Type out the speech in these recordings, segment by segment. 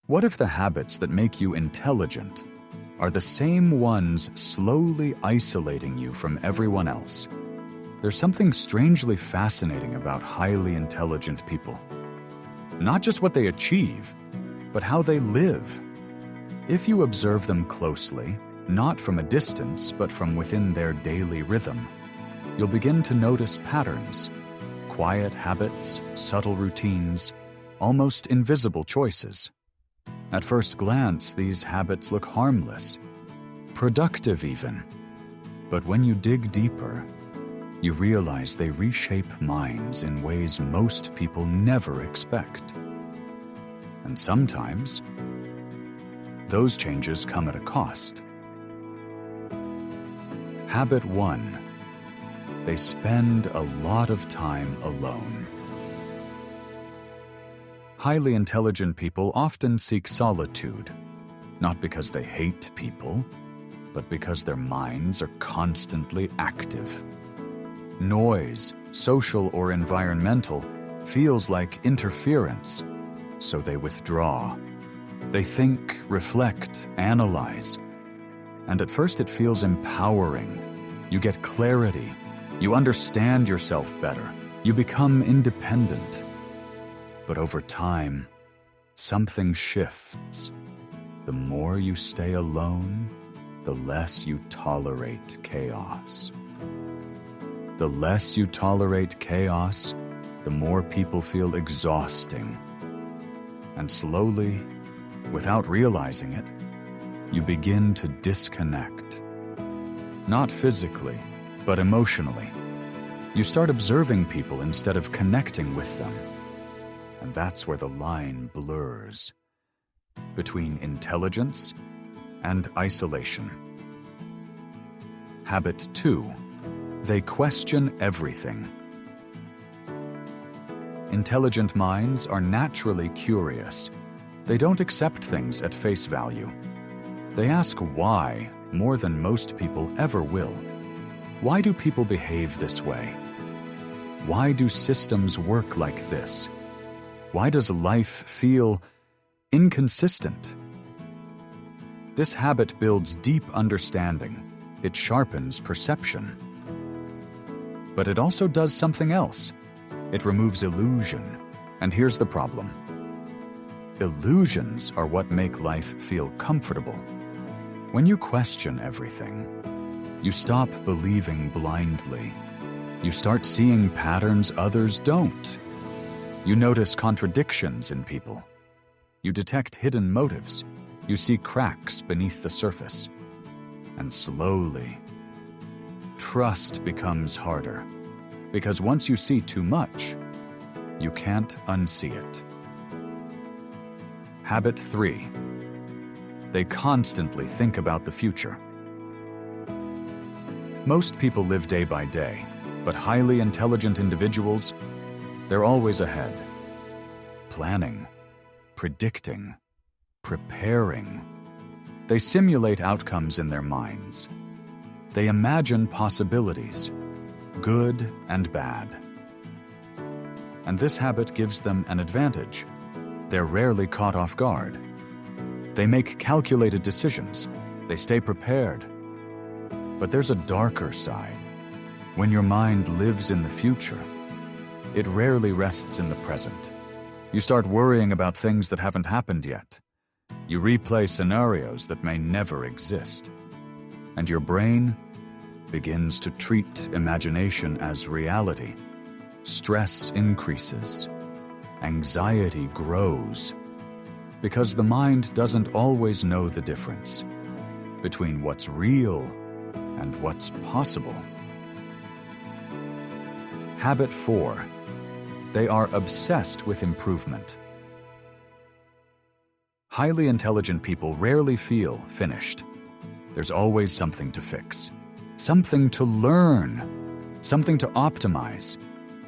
What if the habits that make you intelligent are the same ones slowly isolating you from everyone else? There's something strangely fascinating about highly intelligent people. Not just what they achieve, but how they live. If you observe them closely, not from a distance, but from within their daily rhythm, you'll begin to notice patterns, quiet habits, subtle routines, almost invisible choices. At first glance, these habits look harmless, productive even. But when you dig deeper, you realize they reshape minds in ways most people never expect. And sometimes, those changes come at a cost. Habit 1. They spend a lot of time alone. Highly intelligent people often seek solitude, not because they hate people, but because their minds are constantly active. Noise, social or environmental, feels like interference, so they withdraw. They think, reflect, analyze. And at first it feels empowering. You get clarity. You understand yourself better. You become independent. But over time, something shifts. The more you stay alone, the less you tolerate chaos. The less you tolerate chaos, the more people feel exhausting. And slowly, without realizing it, you begin to disconnect. Not physically, but emotionally. You start observing people instead of connecting with them. And that's where the line blurs between intelligence and isolation. Habit 2. They question everything. Intelligent minds are naturally curious. They don't accept things at face value. They ask why more than most people ever will. Why do people behave this way? Why do systems work like this? Why does life feel inconsistent? This habit builds deep understanding. It sharpens perception. But it also does something else. It removes illusion. And here's the problem. Illusions are what make life feel comfortable. When you question everything, you stop believing blindly. You start seeing patterns others don't. You notice contradictions in people. You detect hidden motives. You see cracks beneath the surface. And slowly, trust becomes harder. Because once you see too much, you can't unsee it. Habit 3. They constantly think about the future. Most people live day by day, but highly intelligent individuals, they're always ahead. Planning, predicting, preparing. They simulate outcomes in their minds. They imagine possibilities, good and bad. And this habit gives them an advantage. They're rarely caught off guard. They make calculated decisions. They stay prepared. But there's a darker side. When your mind lives in the future, it rarely rests in the present. You start worrying about things that haven't happened yet. You replay scenarios that may never exist. And your brain begins to treat imagination as reality. Stress increases. Anxiety grows. Because the mind doesn't always know the difference between what's real and what's possible. Habit 4. They are obsessed with improvement. Highly intelligent people rarely feel finished. There's always something to fix, something to learn, something to optimize.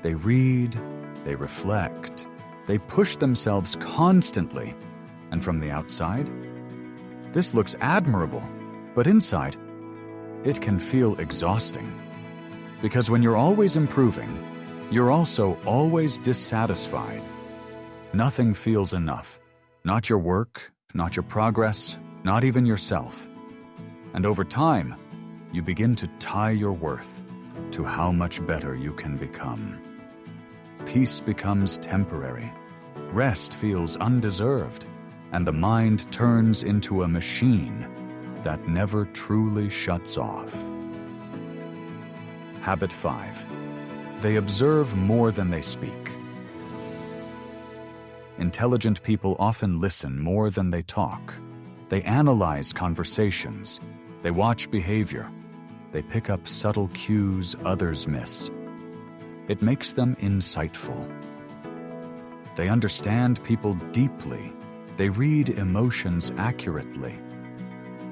They read, they reflect, they push themselves constantly. And from the outside, this looks admirable, but inside, it can feel exhausting. Because when you're always improving, you're also always dissatisfied. Nothing feels enough. Not your work, not your progress, not even yourself. And over time, you begin to tie your worth to how much better you can become. Peace becomes temporary. Rest feels undeserved, and the mind turns into a machine that never truly shuts off. Habit 5. They observe more than they speak. Intelligent people often listen more than they talk. They analyze conversations. They watch behavior. They pick up subtle cues others miss. It makes them insightful. They understand people deeply. They read emotions accurately.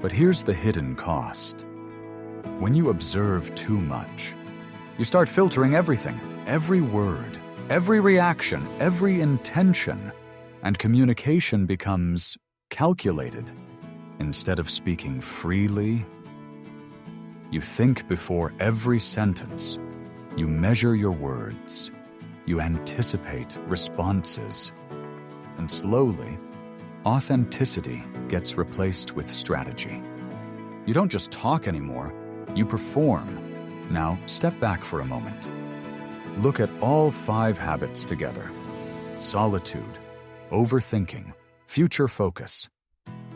But here's the hidden cost. When you observe too much, you start filtering everything, every word, every reaction, every intention, and communication becomes calculated. Instead of speaking freely, you think before every sentence. You measure your words. You anticipate responses. And slowly, authenticity gets replaced with strategy. You don't just talk anymore, you perform. Now, step back for a moment. Look at all 5 habits together: solitude, overthinking, future focus,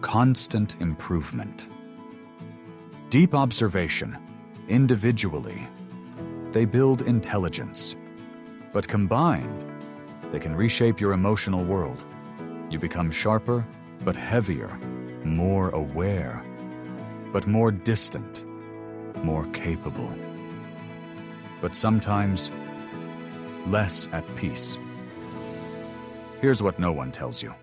constant improvement. Deep observation, individually, they build intelligence. But combined, they can reshape your emotional world. You become sharper, but heavier, more aware, but more distant, more capable. But sometimes, less at peace. Here's what no one tells you.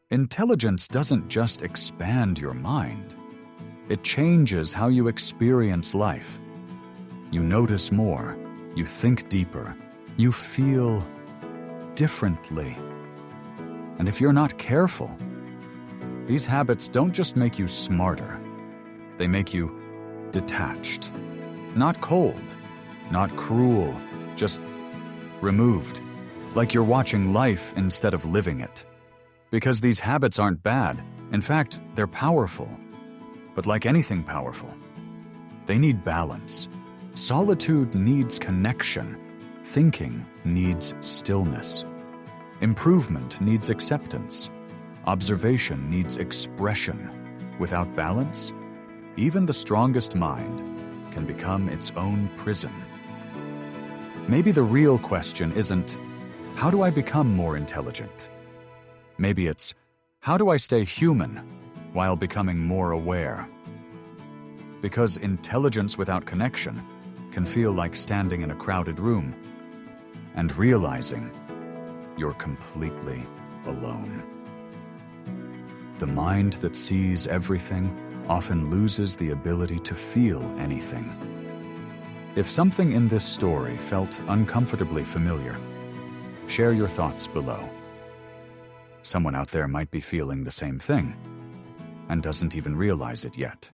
Intelligence doesn't just expand your mind. It changes how you experience life. You notice more, you think deeper, you feel differently. And if you're not careful, these habits don't just make you smarter. They make you detached. Not cold, not cruel, just removed. Like you're watching life instead of living it. Because these habits aren't bad. In fact, they're powerful. But like anything powerful, they need balance. Solitude needs connection. Thinking needs stillness. Improvement needs acceptance. Observation needs expression. Without balance, even the strongest mind can become its own prison. Maybe the real question isn't, how do I become more intelligent? Maybe it's, how do I stay human while becoming more aware? Because intelligence without connection can feel like standing in a crowded room and realizing you're completely alone. The mind that sees everything often loses the ability to feel anything. If something in this story felt uncomfortably familiar, share your thoughts below. Someone out there might be feeling the same thing and doesn't even realize it yet.